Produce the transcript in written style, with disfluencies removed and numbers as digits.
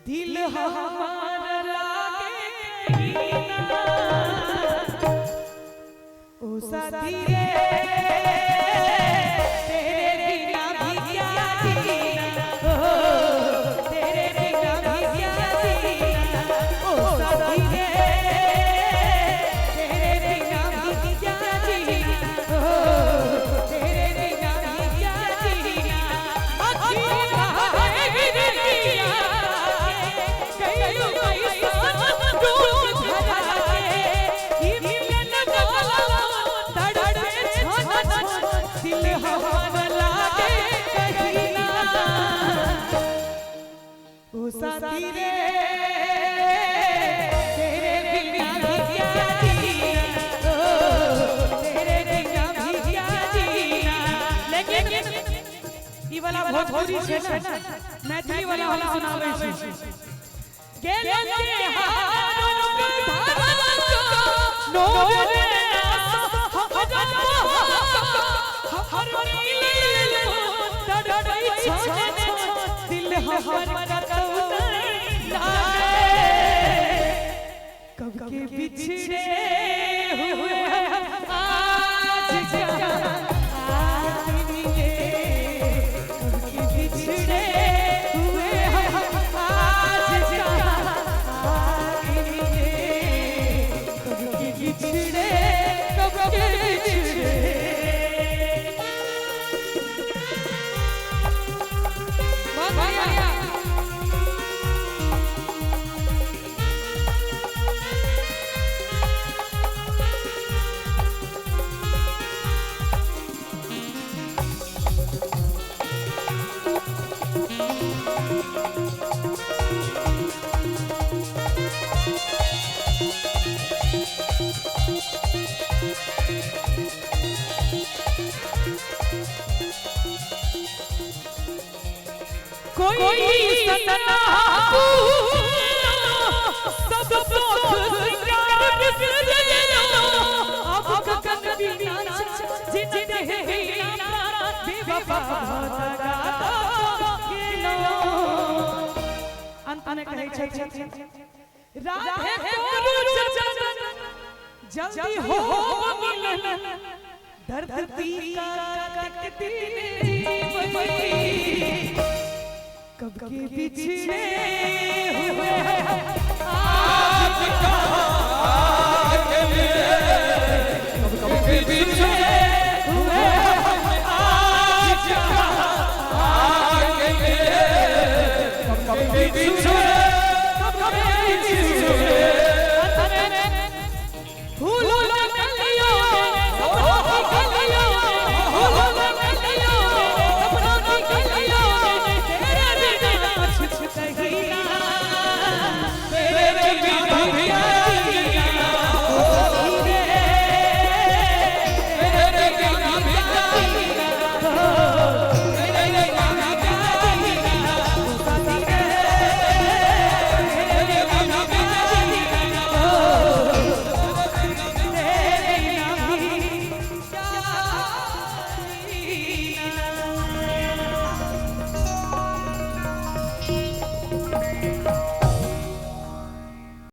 दिल हमारा लागे ओ साथी रे तेरे बिना भी क्या जीना ओ तेरे बिना भी क्या जीना ओ साथी रे तेरे बिना भी क्या जीना ओ तेरे बिना भी क्या जीना अखियां साथी रे तेरे बिना भी क्या जीना ओ तेरे बिना भी क्या जीना। लेकिन ई वाला भोजपुरी छे ना मैथिली वाला हम सुनावे छी गेले के हारों के धारन नो रे हर नीले तड़ड़ी छोड़े दिल हमर कब के बिछड़े हुए आज आएंगे कब के बिछड़े हुए आज आएंगे कब के बिछड़े कब के बिछड़े कोई सतना सब श्रृंगार बिसर लो अब गगन बिना जिन रहे बेवफा दगा के लो अंत में कहै छै राधे गुरु चरण जल्दी हो मिलन दर्द का कटती जीवन कब के बिछड़े हुए आज कहाँ के लिए कब के बिछड़े